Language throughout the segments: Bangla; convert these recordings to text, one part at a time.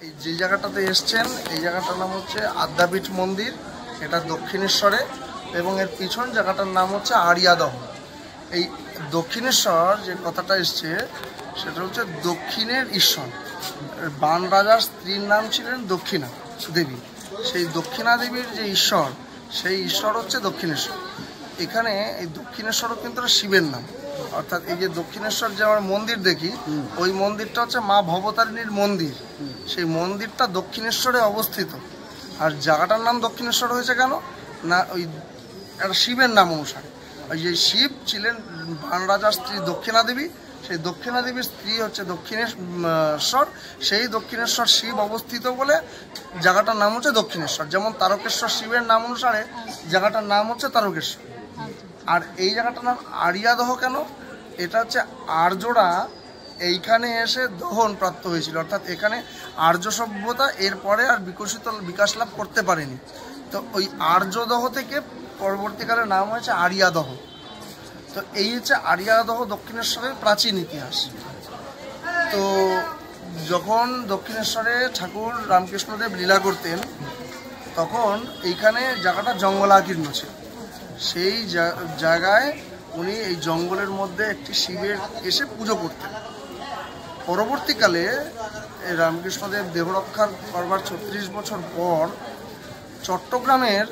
এই যে জায়গাটাতে এসছেন এই জায়গাটার নাম হচ্ছে আদ্যাপীঠ মন্দির, এটা দক্ষিণেশ্বরে, এবং এর পিছন জায়গাটার নাম হচ্ছে আড়িয়াদহ। এই দক্ষিণেশ্বর যে কথাটা এসছে সেটা হচ্ছে দক্ষিণের ঈশ্বর। বাণ রাজার স্ত্রীর নাম ছিলেন দক্ষিণা দেবী, সেই দক্ষিণা দেবীর যে ঈশ্বর সেই ঈশ্বর হচ্ছে দক্ষিণেশ্বর। এখানে এই দক্ষিণেশ্বরও কিন্তু শিবের নাম, অর্থাৎ এই যে দক্ষিণেশ্বর যে আমরা মন্দির দেখি ওই মন্দিরটা হচ্ছে মা ভবতারিণীর মন্দির, সেই মন্দিরটা দক্ষিণেশ্বরে অবস্থিত। আর জায়গাটার নাম দক্ষিণেশ্বর হয়েছে কেন না, ওই একটা শিবের নাম অনুসারে। ওই যে শিব ছিলেন বাণ রাজার স্ত্রী দক্ষিণা দেবী, সেই দক্ষিণা দেবীর স্ত্রী হচ্ছে দক্ষিণেশ্বর, সেই দক্ষিণেশ্বর শিব অবস্থিত বলে জায়গাটার নাম হচ্ছে দক্ষিণেশ্বর। যেমন তারকেশ্বর শিবের নাম অনুসারে জায়গাটার নাম হচ্ছে তারকেশ্বর। আর এই জায়গাটার নাম আড়িয়াদহ কেন, এটা হচ্ছে আর্যরা এইখানে এসে দহন প্রাপ্ত হয়েছিল, অর্থাৎ এখানে আর্য সভ্যতা এরপরে আর বিকাশ লাভ করতে পারেনি। তো ওই আর্যদহ থেকে পরবর্তীকালে নাম হয়েছে আড়িয়াদহ। তো এই হচ্ছে আড়িয়াদহ দক্ষিণেশ্বরের প্রাচীন ইতিহাস। তো যখন দক্ষিণেশ্বরে ঠাকুর রামকৃষ্ণদেব লীলা করতেন তখন এইখানে জায়গাটা জঙ্গলাকীর্ণ ছিল, সেই জায়গায় উনি এই জঙ্গলের মধ্যে একটি শিবের এসে পুজো করতেন। পরবর্তীকালে রামকৃষ্ণদেব দেহরক্ষার করবার ৩৬ বছর পর চট্টগ্রামের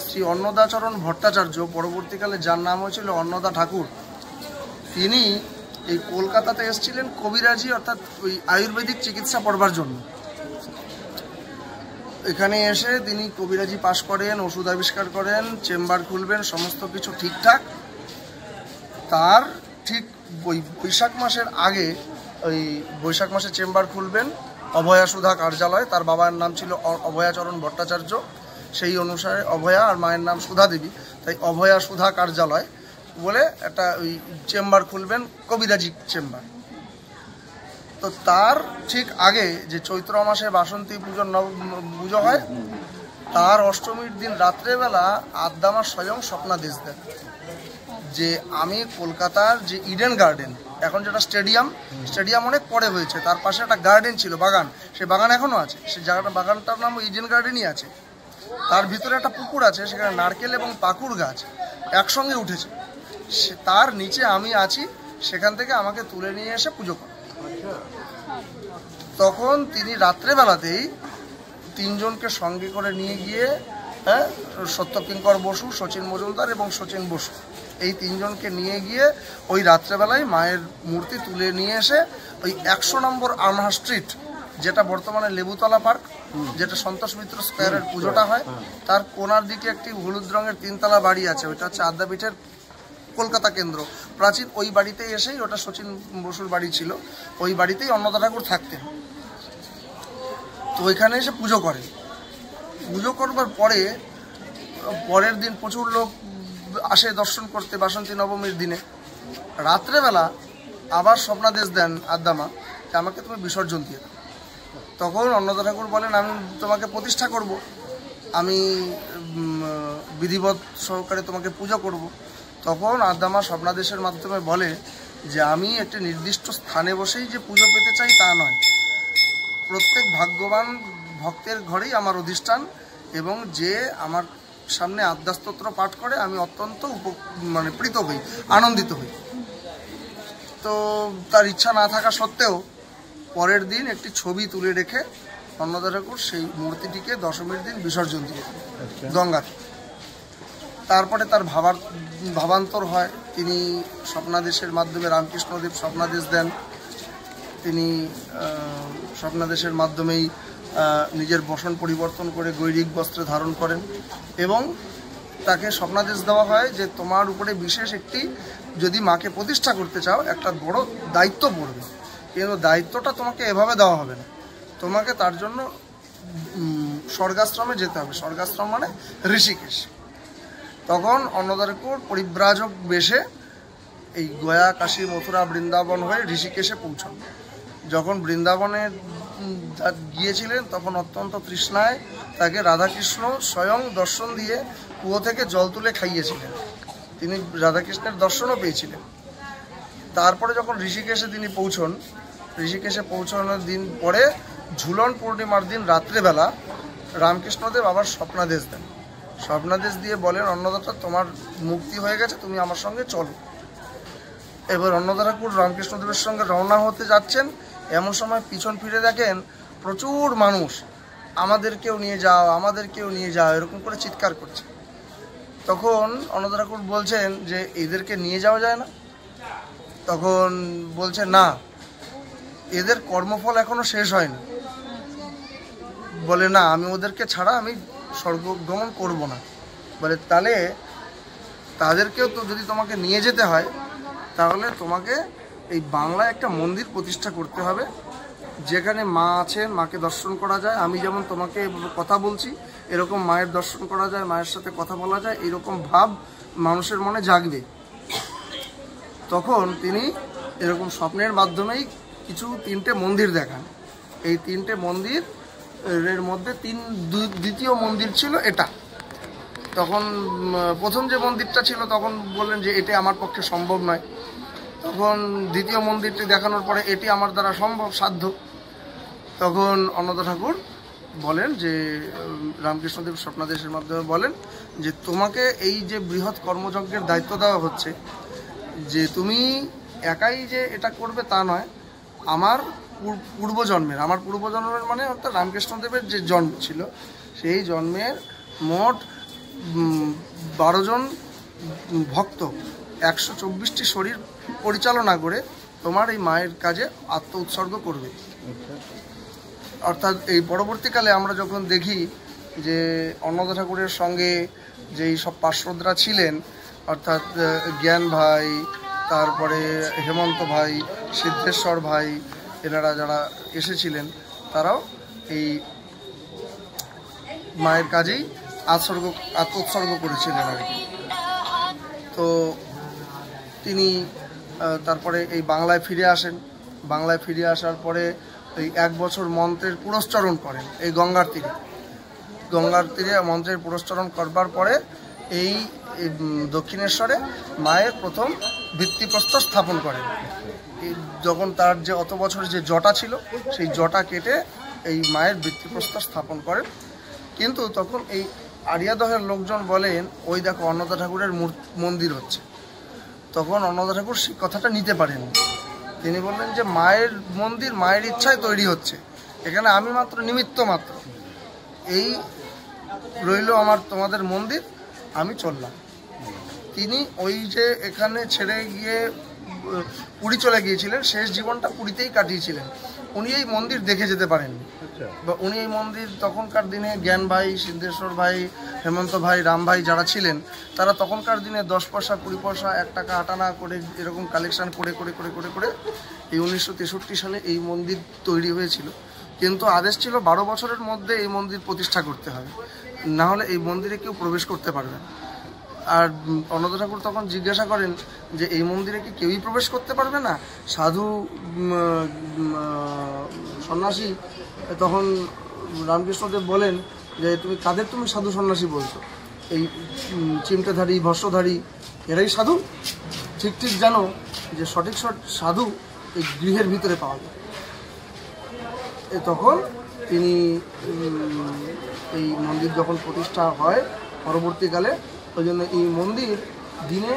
শ্রী অন্নদাচরণ ভট্টাচার্য, পরবর্তীকালে যার নাম হয়েছিল অন্নদা ঠাকুর, তিনি এই কলকাতাতে এসেছিলেন কবিরাজি অর্থাৎ ওই আয়ুর্বেদিক চিকিৎসা পড়বার জন্য। এখানে এসে তিনি কবিরাজি পাশ করেন, ওষুধ আবিষ্কার করেন, চেম্বার খুলবেন, সমস্ত কিছু ঠিকঠাক। তার ঠিক ওই বৈশাখ মাসের আগে, ওই বৈশাখ মাসে চেম্বার খুলবেন অভয়া সুধা কার্যালয়, তার বাবার নাম ছিল অভয়াচরণ ভট্টাচার্য, সেই অনুসারে অভয়া আর মায়ের নাম সুধা দেবী, তাই অভয়া সুধা কার্যালয় বলে একটা ওই চেম্বার খুলবেন, কবিরাজি চেম্বার। তো তার ঠিক আগে যে চৈত্র মাসে বাসন্তী পুজো হয়, তার অষ্টমীর দিন রাত্রেবেলা আদ্দামা স্বয়ং স্বপ্নাদেশ দেন যে আমি কলকাতার যে ইডেন গার্ডেন, এখন যেটা স্টেডিয়াম অনেক পরে হয়েছে, তার পাশে একটা গার্ডেন ছিল, বাগান, সেই বাগান এখনও আছে, সেই জায়গাটা বাগানটার নাম ইডেন গার্ডেনই আছে। তার ভিতরে একটা পুকুর আছে, সেখানে নারকেল এবং পাকুড় গাছ একসঙ্গে উঠেছে, তার নিচে আমি আছি, সেখান থেকে আমাকে তুলে নিয়ে এসে পুজো করে। তখন তিনি রাত্রেবেলাতেই তিনজনকে সঙ্গে করে নিয়ে গিয়ে, সত্যকিঙ্কর বসু, শচীন মজুমদার এবং শচীন বসু, এই তিনজনকে নিয়ে গিয়ে ওই রাত্রেবেলায় মায়ের মূর্তি তুলে নিয়ে এসে ওই ১০০ নম্বর আনহা স্ট্রিট, যেটা বর্তমানে লেবুতলা পার্ক, যেটা সন্তোষ মিত্র স্কোয়ারের পুজোটা হয়, তার কোনার দিকে একটি হলুদ রঙের ৩তলা বাড়ি আছে, ওইটা হচ্ছে আদ্যাপীঠের কলকাতা কেন্দ্র প্রাচীন। ওই বাড়িতেই এসেই, ওটা শচীন বসুর বাড়ি ছিল, ওই বাড়িতেই অন্নদা ঠাকুর থাকতেন। তো ওইখানে এসে পুজো করেন। পুজো করবার পরে পরের দিন প্রচুর লোক আসে দর্শন করতে বাসন্তী নবমীর দিনে। রাত্রেবেলা আবার স্বপ্নাদেশ দেন আদ্দামা যে আমাকে তুমি বিসর্জন দিয়ে দাও। তখন অন্নদা ঠাকুর বলেন আমি তোমাকে প্রতিষ্ঠা করব, আমি বিধিবৎ সহকারে তোমাকে পুজো করব। তখন আদ্দামা স্বপ্নাদেশের মাধ্যমে বলে যে আমি একটি নির্দিষ্ট স্থানে বসেই যে পুজো পেতে চাই তা নয়, প্রত্যেক ভাগ্যবান ভক্তের ঘরেই আমার অধিষ্ঠান, এবং যে আমার সামনে আদ্যাস্তোত্র পাঠ করে আমি অত্যন্ত প্রীত হই, আনন্দিত হই। তো তার ইচ্ছা না থাকা সত্ত্বেও পরের দিন একটি ছবি তুলে রেখে অন্নদা ঠাকুর সেই মূর্তিটিকে দশমীর দিন বিসর্জন দিয়ে গঙ্গাতে। তারপরে তার ভাবান্তর হয়, তিনি স্বপ্নাদেশের মাধ্যমে, রামকৃষ্ণদেব স্বপ্নাদেশ দেন, তিনি স্বপ্নাদেশের মাধ্যমেই নিজের বসন পরিবর্তন করে গৈরিক বস্ত্রে ধারণ করেন, এবং তাকে স্বপ্নাদেশ দেওয়া হয় যে তোমার উপরে বিশেষ একটি, যদি মাকে প্রতিষ্ঠা করতে চাও একটা বড় দায়িত্ব পড়বে, কিন্তু দায়িত্বটা তোমাকে এভাবে দেওয়া হবে না, তোমাকে তার জন্য স্বর্গাশ্রমে যেতে হবে। স্বর্গাশ্রম মানে ঋষিকেশ। তখন অন্নদা ঠাকুর পরিব্রাজক বেশে এই গয়া, কাশী, মথুরা, বৃন্দাবন হয়ে ঋষিকেশে পৌঁছান। যখন বৃন্দাবনে গিয়েছিলেন তখন অত্যন্ত তৃষ্ণায় তাকে রাধাকৃষ্ণ স্বয়ং দর্শন দিয়ে কুয়ো থেকে জল তুলে খাইয়েছিলেন, তিনি রাধাকৃষ্ণের দর্শনও পেয়েছিলেন। তারপরে যখন ঋষিকেশে তিনি ঋষিকেশে পৌঁছানোর দিন পরে ঝুলন পূর্ণিমার দিন রাত্রেবেলা রামকৃষ্ণদেব আবার স্বপ্নাদেশ দেন। স্বপ্নাদেশ দিয়ে বলেন, অন্নদাতা তোমার মুক্তি হয়ে গেছে, তুমি আমার সঙ্গে চলো। এবার অন্নদা ঠাকুর রামকৃষ্ণদেবের সঙ্গে রওনা হতে যাচ্ছেন, এমন সময় পিছন ফিরে দেখেন প্রচুর মানুষ আমাদেরকেও নিয়ে যাও, আমাদেরকেও নিয়ে যাও এরকম করে চিৎকার করছে। তখন অন্নদা ঠাকুর বলছেন যে এদেরকে নিয়ে যাওয়া যায় না? তখন বলছে না, এদের কর্মফল এখনো শেষ হয়নি। বলে না, আমি ওদেরকে ছাড়া আমি স্বর্গগমন করব না। বলে তাহলে তাদেরকেও তো যদি তোমাকে নিয়ে যেতে হয়, তাহলে তোমাকে এই বাংলায় একটা মন্দির প্রতিষ্ঠা করতে হবে, যেখানে মা আছেন, মাকে দর্শন করা যায়। আমি যেমন তোমাকে কথা বলছি, এরকম মায়ের দর্শন করা যায়, মায়ের সাথে কথা বলা যায়, এরকম ভাব মানুষের মনে জাগবে। তখন তিনি এরকম স্বপ্নের মাধ্যমেই তিনটে মন্দির দেখান। এই তিনটে মন্দিরের মধ্যে দ্বিতীয় মন্দির ছিল এটা। তখন প্রথম যে মন্দিরটা ছিল তখন বললেন যে এটি আমার পক্ষে সম্ভব নয়। তখন দ্বিতীয় মন্দিরটি দেখানোর পরে এটি আমার দ্বারা সম্ভব সাধ্য। তখন অন্নদা ঠাকুর বলেন যে রামকৃষ্ণদেব স্বপ্নাদেশের মাধ্যমে বলেন যে তোমাকে এই যে বৃহৎ কর্মযজ্ঞের দায়িত্ব দেওয়া হচ্ছে, যে তুমি একাই যে এটা করবে তা নয়, আমার পূর্বজন্মের মানে অর্থাৎ রামকৃষ্ণদেবের যে জন্ম ছিল, সেই জন্মের মোট 12 জন ভক্ত 124টি শরীর পরিচালনা করে তোমার এই মায়ের কাজে আত্ম উৎসর্গ করবে। অর্থাৎ এই পরবর্তীকালে আমরা যখন দেখি যে অন্নদা ঠাকুরের সঙ্গে যেই সব পার্শ্বদরা ছিলেন, অর্থাৎ জ্ঞান ভাই, তারপরে হেমন্ত ভাই, সিদ্ধেশ্বর ভাই, এনারা যারা এসেছিলেন, তারাও এই মায়ের কাজেই আত্ম উৎসর্গ করেছিলেন আর কি। তো তিনি তারপরে এই বাংলায় ফিরে আসেন। বাংলায় ফিরে আসার পরে এই 1 বছর মন্ত্রের পুরস্চরণ করেন এই গঙ্গার তীরে মন্ত্রের পুরস্চরণ করবার পরে এই দক্ষিণেশ্বরে মায়ের প্রথম ভিত্তিপ্রস্তর স্থাপন করেন। যখন তার যে অত বছরের যে জটা ছিল, সেই জটা কেটে এই মায়ের ভিত্তিপ্রস্তর স্থাপন করেন। কিন্তু তখন এই আড়িয়াদহের লোকজন বলেন, ওই দেখো অন্নদা ঠাকুরের মন্দির হচ্ছে। তখন অন্নদা ঠাকুর সেই কথাটা নিতে পারেননি। তিনি বললেন যে মায়ের মন্দির মায়ের ইচ্ছায় তৈরি হচ্ছে, এখানে আমি মাত্র নিমিত্ত মাত্র। এই রইল আমার তোমাদের মন্দির, আমি চললাম। তিনি ওই যে এখানে ছেড়ে গিয়ে পুরী চলে গিয়েছিলেন, শেষ জীবনটা পুরীতেই কাটিয়েছিলেন। উনি এই মন্দির দেখে যেতে পারেননি, বা উনি এই মন্দির তখনকার দিনে জ্ঞান ভাই, সিদ্ধেশ্বর ভাই, হেমন্ত ভাই, রাম ভাই যারা ছিলেন, তারা তখনকার দিনে 10 পয়সা, 20 পয়সা, 1 টাকা, 8 আনা করে এরকম কালেকশন করে এই 1963 সালে এই মন্দির তৈরি হয়েছিল। কিন্তু আদেশ ছিল 12 বছরের মধ্যে এই মন্দির প্রতিষ্ঠা করতে হবে, না হলে এই মন্দিরে কেউ প্রবেশ করতে পারবে না। আর অন্নদা ঠাকুর তখন জিজ্ঞাসা করেন যে এই মন্দিরে কি কেউই প্রবেশ করতে পারবে না? সাধু সন্ন্যাসী, তখন রামকৃষ্ণদেব বলেন যে কাদের তুমি সাধু সন্ন্যাসী বলছো? এই চিমটেধারী, ভস্যধারী, এরাই সাধু? ঠিক জানো যে সঠিক সাধু এই গৃহের ভিতরে পাওয়া যায়। তখন তিনি এই মন্দির যখন প্রতিষ্ঠা হয় পরবর্তীকালে, ওই জন্য এই মন্দির দিনে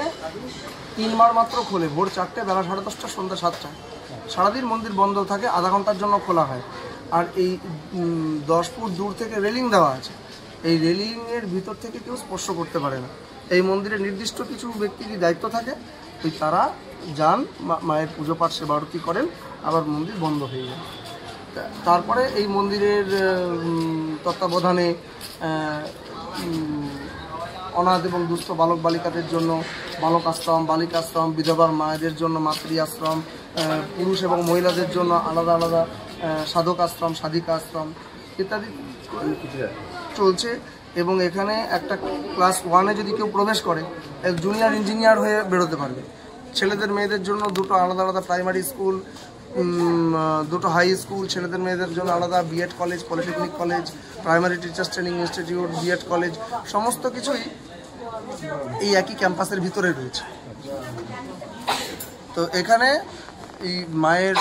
3 বার মাত্র খোলে, ভোর 4টে, বেলা 10:30, সন্ধ্যা 7টায়। সারাদিন মন্দির বন্ধ থাকে, আধা ঘন্টার জন্য খোলা হয়। আর এই 10 ফুট দূর থেকে রেলিং দেওয়া আছে, এই রেলিংয়ের ভিতর থেকে কেউ স্পর্শ করতে পারে না। এই মন্দিরে নির্দিষ্ট কিছু ব্যক্তির দায়িত্ব থাকে, ওই তারা যান, মায়ের পুজো পাঠ সেবা আরতি করেন, আবার মন্দির বন্ধ হয়ে যায়। তারপরে এই মন্দিরের তত্ত্বাবধানে অনাথ এবং দুস্থ বালক বালিকাদের জন্য বালক আশ্রম, বালিকা আশ্রম, বিধবার মায়েদের জন্য মাতৃ আশ্রম, পুরুষ এবং মহিলাদের জন্য আলাদা আলাদা সাধক আশ্রম, সাধিকা আশ্রম ইত্যাদি চলছে। এবং এখানে একটা ক্লাস 1-এ যদি কেউ প্রবেশ করে, এক জুনিয়র ইঞ্জিনিয়ার হয়ে বেরোতে পারবে। ছেলেদের মেয়েদের জন্য 2টো আলাদা আলাদা প্রাইমারি স্কুল, 2টো হাই স্কুল, ছেলেদের মেয়েদের জন্য আলাদা B Ed college, polytechnic college, primary teachers training institute, B Ed college, সমস্ত কিছুই এই একই ক্যাম্পাসের ভিতরে রয়েছে। তো এখানে এই মায়ের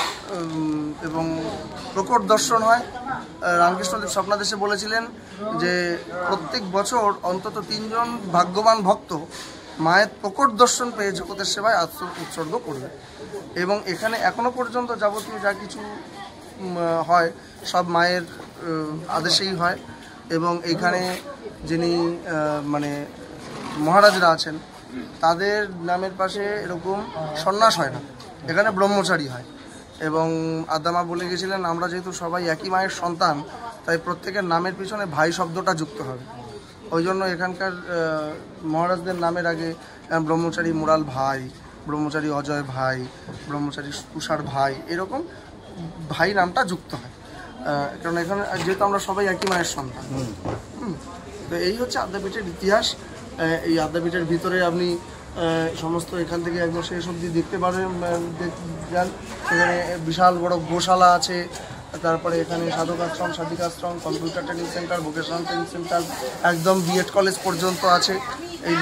এবং প্রকট দর্শন হয়। রামকৃষ্ণদেব স্বপ্নাদেশে বলেছিলেন যে প্রত্যেক বছর অন্তত 3 জন ভাগ্যবান ভক্ত মায়ের প্রকট দর্শন পেয়ে জগতের সেবায় উৎসর্গ করবে। এবং এখানে এখনো পর্যন্ত যাবতীয় যা কিছু হয় সব মায়ের আদেশেই হয়। এবং এইখানে যিনি মানে মহারাজরা আছেন তাদের নামের পাশে এরকম সন্ন্যাস হয় না, এখানে ব্রহ্মচারী হয়। এবং আদামা বলে গেছিলেন আমরা যেহেতু সবাই একই মায়ের সন্তান তাই প্রত্যেকের নামের পিছনে ভাই শব্দটা যুক্ত হবে। ওই জন্য এখানকার মহারাজদের নামের আগে ব্রহ্মচারী মুরাল ভাই, ব্রহ্মচারী অজয় ভাই, ব্রহ্মচারী তুষার ভাই, এরকম ভাই নামটা যুক্ত হয়। কারণ এখানে যেহেতু আমরা সবাই একই মায়ের সন্তান। তো এই হচ্ছে আদ্যাপীঠের ইতিহাস। এই আদ্যাপীঠের ভিতরে আপনি সমস্ত এখান থেকে একদম শেষ অবধি দেখতে পারবেন। যান, এখানে বিশাল বড় গোশালা আছে, তারপরে এখানে সাধকাশ্রম, সাধিকাশ্রম, computer training centre, vocational training centre, একদম বিএড কলেজ পর্যন্ত আছে। এই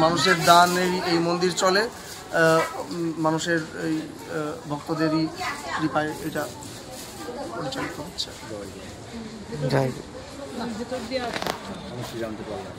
মানুষের দান এই মন্দির চলে, মানুষের এই ভক্তদেরই কৃপায় এটা পরিচালিত হচ্ছে। জয় জানতে পারলাম।